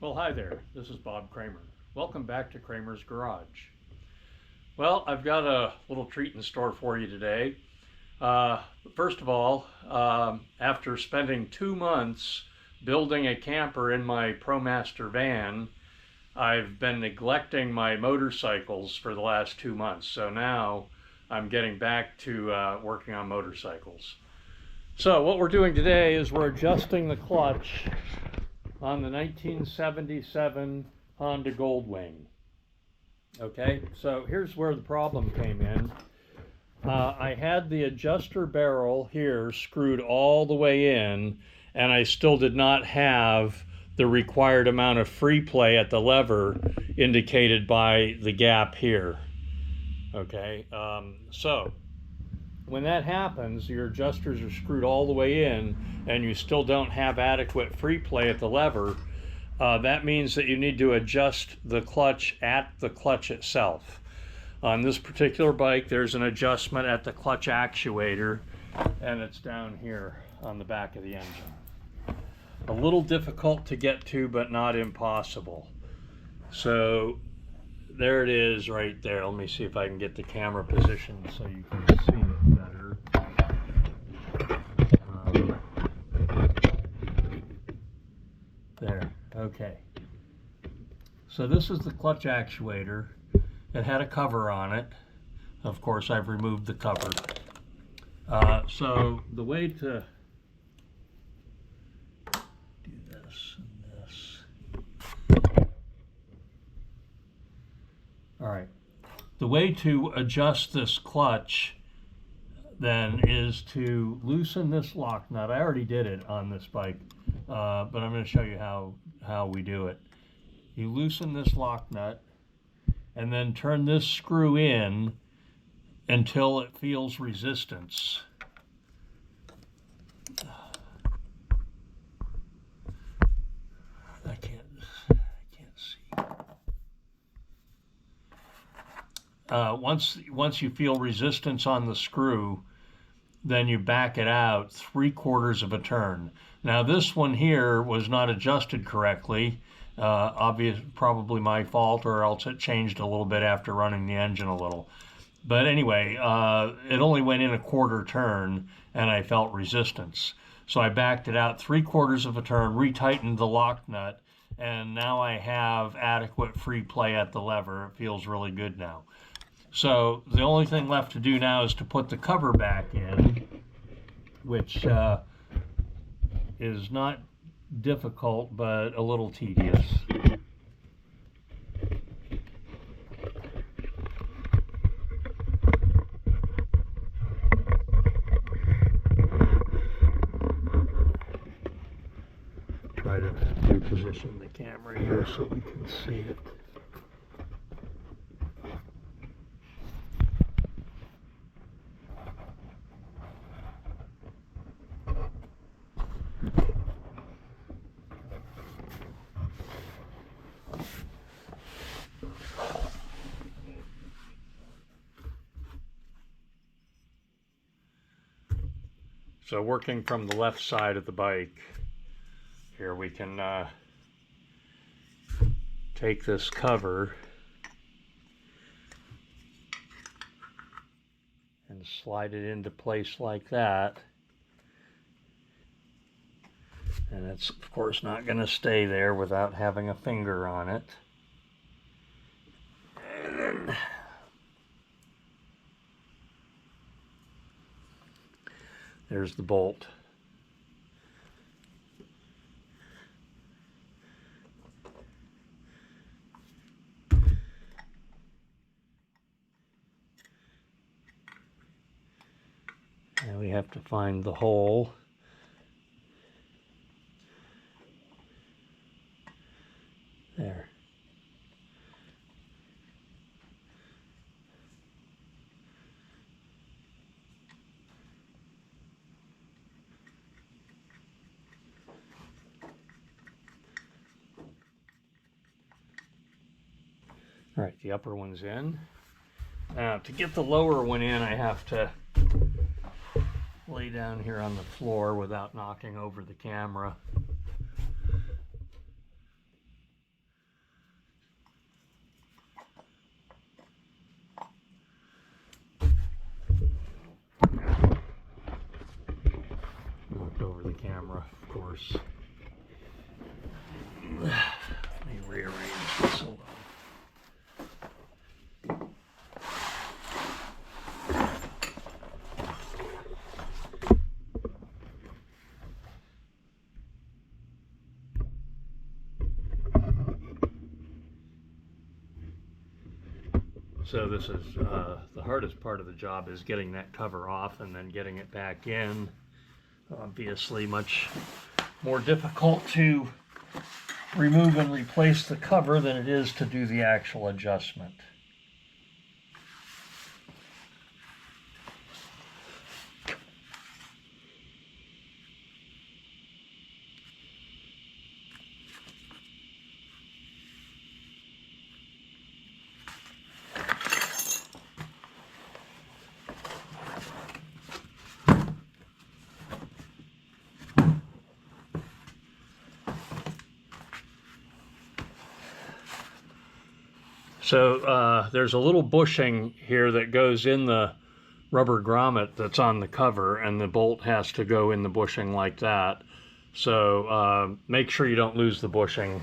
Well, hi there. This is Bob Kramer. Welcome back to Kramer's Garage. Well, I've got a little treat in store for you today. First of all, after spending 2 months building a camper in my ProMaster van, I've been neglecting my motorcycles for the last 2 months. So now I'm getting back to working on motorcycles. So what we're doing today is we're adjusting the clutch on the 1977 Honda Goldwing. Okay, so here's where the problem came in. I had the adjuster barrel here screwed all the way in, and I still did not have the required amount of free play at the lever indicated by the gap here. Okay, so when that happens, your adjusters are screwed all the way in and you still don't have adequate free play at the lever, that means that you need to adjust the clutch at the clutch itself. On this particular bike, there's an adjustment at the clutch actuator, and it's down here on the back of the engine. A little difficult to get to, but not impossible. So there it is right there. Let me see if I can get the camera positioned so you can see it better. There, okay. So this is the clutch actuator. It had a cover on it. Of course, I've removed the cover. So the way to do this and this. All right. The way to adjust this clutch then is to loosen this lock nut. I already did it on this bike, but I'm going to show you how we do it. You loosen this lock nut and then turn this screw in until it feels resistance. I can't see. Once you feel resistance on the screw, then you back it out 3/4 of a turn. Now this one here was not adjusted correctly. Probably my fault, or else it changed a little bit after running the engine a little. But anyway, it only went in a 1/4 turn and I felt resistance. So I backed it out 3/4 of a turn, retightened the lock nut, and now I have adequate free play at the lever. It feels really good now. So the only thing left to do now is to put the cover back in, which is not difficult, but a little tedious. Try to reposition the camera here so we can see it. So working from the left side of the bike, here we can take this cover and slide it into place like that. And it's of course not going to stay there without having a finger on it. And then there's the bolt. And we have to find the hole. There. All right, the upper one's in. Now, to get the lower one in, I have to lay down here on the floor without knocking over the camera. course. Let me rearrange this a little. So this is the hardest part of the job, is getting that cover off and then getting it back in. Obviously much more difficult to remove and replace the cover than it is to do the actual adjustment. So there's a little bushing here that goes in the rubber grommet that's on the cover, and the bolt has to go in the bushing like that. So make sure you don't lose the bushing.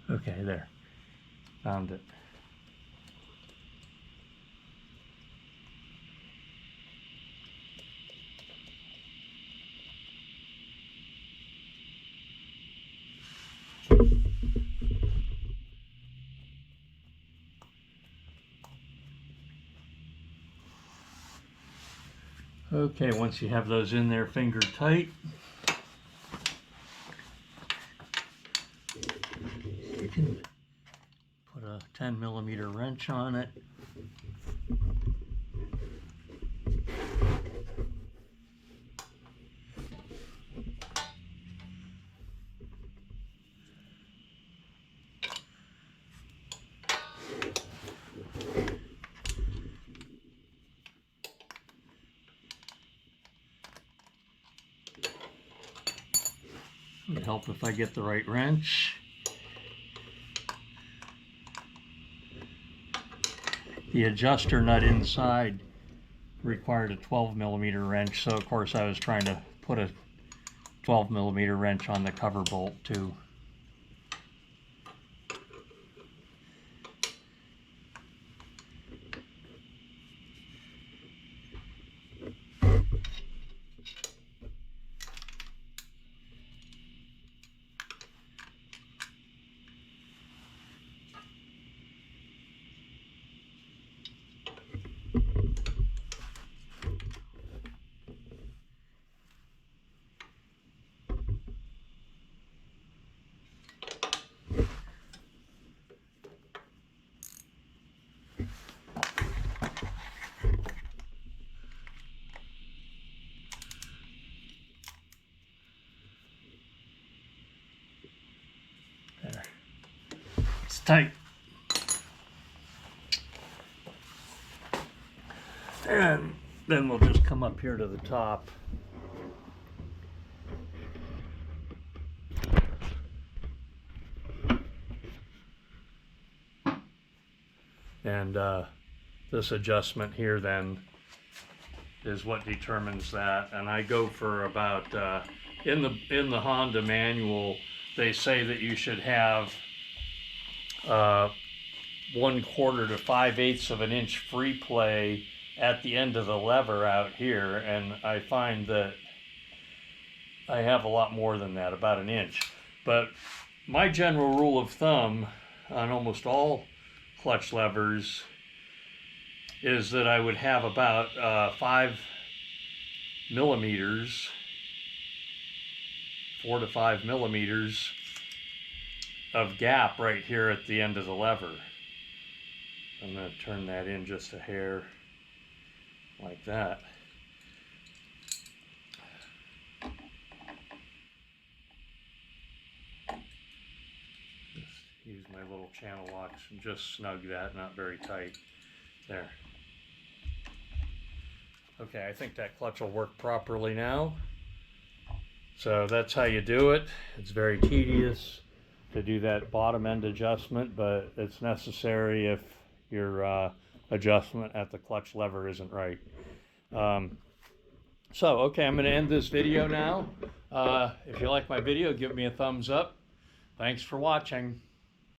Okay, there. Found it. Okay, once you have those in there finger tight, you can put a 10mm wrench on it. It would help if I get the right wrench. The adjuster nut inside required a 12mm wrench, so of course I was trying to put a 12mm wrench on the cover bolt too. There. It's tight. And then we'll just come up here to the top. And this adjustment here then is what determines that. And I go for about, in the Honda manual, they say that you should have 1/4 to 5/8 of an inch free play at the end of the lever out here, and I find that I have a lot more than that, about an inch. But my general rule of thumb on almost all clutch levers is that I would have about 5 millimeters, 4 to 5 millimeters of gap right here at the end of the lever. I'm going to turn that in just a hair like that. my little channel locks just snug that, not very tight. There. Okay, I think that clutch will work properly now. So that's how you do it. It's very tedious to do that bottom end adjustment, but it's necessary if your adjustment at the clutch lever isn't right. Okay, I'm going to end this video now. If you like my video, give me a thumbs up. Thanks for watching.